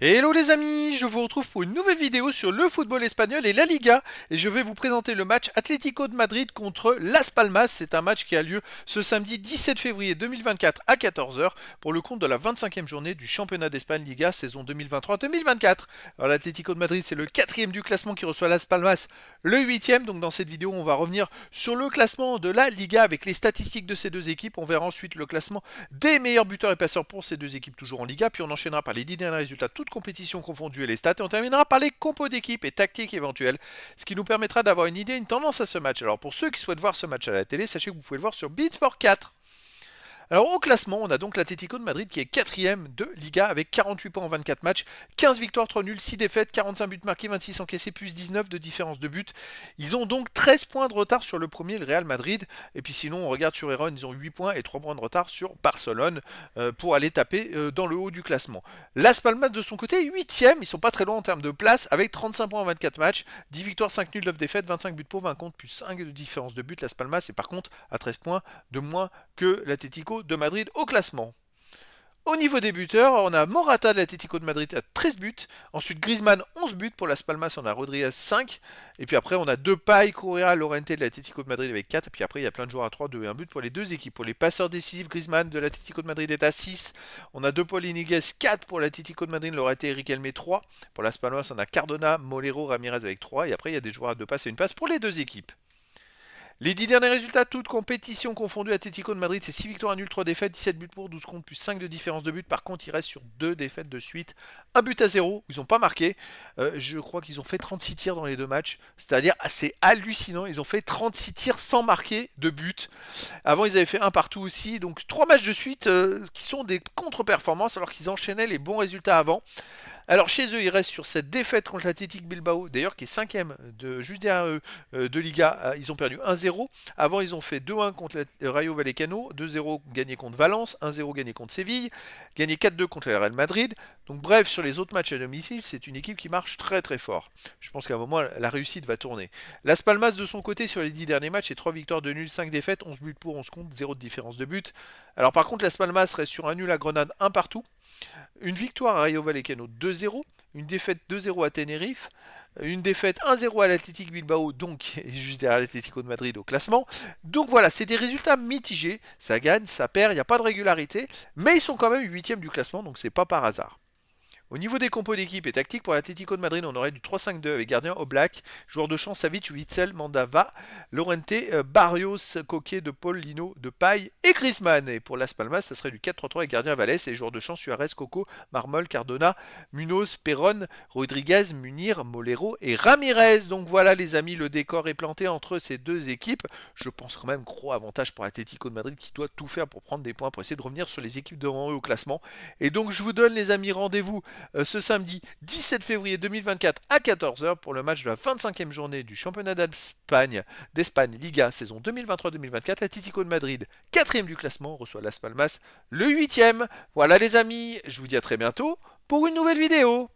Hello les amis, je vous retrouve pour une nouvelle vidéo sur le football espagnol et la Liga et je vais vous présenter le match Atlético de Madrid contre Las Palmas. C'est un match qui a lieu ce samedi 17 février 2024 à 14 h pour le compte de la 25e journée du championnat d'Espagne Liga saison 2023-2024. Alors l'Atlético de Madrid c'est le 4e du classement qui reçoit Las Palmas le 8e. Donc dans cette vidéo on va revenir sur le classement de la Liga avec les statistiques de ces deux équipes. On verra ensuite le classement des meilleurs buteurs et passeurs pour ces deux équipes toujours en Liga. Puis on enchaînera par les 10 derniers résultats toutes compétitions confondues et les stats. Et on terminera par les compos d'équipe et tactiques éventuelles, ce qui nous permettra d'avoir une idée, une tendance à ce match. Alors pour ceux qui souhaitent voir ce match à la télé, sachez que vous pouvez le voir sur Beats for 4. Alors au classement, on a donc l'Atlético de Madrid qui est 4ème de Liga avec 48 points en 24 matchs, 15 victoires, 3 nuls, 6 défaites, 45 buts marqués, 26 encaissés, plus 19 de différence de but. Ils ont donc 13 points de retard sur le premier, le Real Madrid. Et puis sinon, on regarde sur Eron, ils ont 8 points et 3 points de retard sur Barcelone pour aller taper dans le haut du classement. Las Palmas de son côté, 8ème, ils sont pas très loin en termes de place avec 35 points en 24 matchs, 10 victoires, 5 nuls, 9 défaites, 25 buts pour, 20 contre, plus 5 de différence de but. Las Palmas est par contre à 13 points de moins que l'Atlético de Madrid au classement. Au niveau des buteurs, on a Morata de l'Atlético de Madrid à 13 buts. Ensuite, Griezmann, 11 buts pour Las Palmas. On a Rodríguez, 5. Et puis après, on a Depay, Correa, Llorente de l'Atlético de Madrid avec 4. Et puis après, il y a plein de joueurs à 3, 2 et 1 but pour les deux équipes. Pour les passeurs décisifs, Griezmann de l'Atlético de Madrid est à 6. On a De Paul Iniguez, 4 pour l'Atlético de Madrid. Llorente et Riquelme, 3. Pour Las Palmas, on a Cardona, Molero, Ramirez avec 3. Et après, il y a des joueurs à 2 passes et une passe pour les deux équipes. Les 10 derniers résultats, toutes compétitions confondues, Atlético de Madrid, c'est 6 victoires, 1 nul, 3 défaites, 17 buts pour, 12 contre, plus 5 de différence de but. Par contre, ils restent sur 2 défaites de suite, 1 but à 0, ils n'ont pas marqué. Je crois qu'ils ont fait 36 tirs dans les deux matchs, c'est-à-dire assez hallucinant. Ils ont fait 36 tirs sans marquer de but. Avant, ils avaient fait un partout aussi, donc 3 matchs de suite qui sont des contre-performances alors qu'ils enchaînaient les bons résultats avant. Alors chez eux, ils restent sur cette défaite contre l'Athletic Bilbao, d'ailleurs qui est 5ème juste derrière eux de Liga. Ils ont perdu 1-0. Avant, ils ont fait 2-1 contre le Rayo Vallecano, 2-0 gagné contre Valence, 1-0 gagné contre Séville, gagné 4-2 contre le Real Madrid. Donc bref, sur les autres matchs à domicile, c'est une équipe qui marche très très fort. Je pense qu'à un moment, la réussite va tourner. Las Palmas de son côté, sur les 10 derniers matchs, c'est 3 victoires de nul, 5 défaites, 11 buts pour, 11 contre, 0 de différence de but. Alors par contre, Las Palmas reste sur un nul à Grenade, 1 partout. Une victoire à Rayo Vallecano 2-0, une défaite 2-0 à Tenerife, une défaite 1-0 à l'Athletic Bilbao, donc juste derrière l'Atlético de Madrid au classement. Donc voilà, c'est des résultats mitigés, ça gagne, ça perd, il n'y a pas de régularité, mais ils sont quand même 8ème du classement, donc c'est pas par hasard. Au niveau des compos d'équipe et tactique, pour l'Atlético de Madrid, on aurait du 3-5-2 avec gardien Oblak, joueur de champ Savic, Witzel, Mandava, Llorente, Barrios, Coquet, De Paul, Lino, Depay et Griezmann. Et pour Las Palmas, ça serait du 4-3-3 avec gardien Valles et joueur de champ Suarez, Coco, Marmol, Cardona, Munoz, Perron, Rodriguez, Munir, Molero et Ramirez. Donc voilà les amis, le décor est planté entre ces deux équipes. Je pense quand même gros avantage pour l'Atlético de Madrid qui doit tout faire pour prendre des points, pour essayer de revenir sur les équipes devant eux au classement. Et donc je vous donne les amis rendez-vous ce samedi 17 février 2024 à 14 h pour le match de la 25e journée du championnat d'Espagne Liga saison 2023-2024. L'Atlético de Madrid, 4ème du classement, reçoit Las Palmas, le 8ème. Voilà les amis, je vous dis à très bientôt pour une nouvelle vidéo.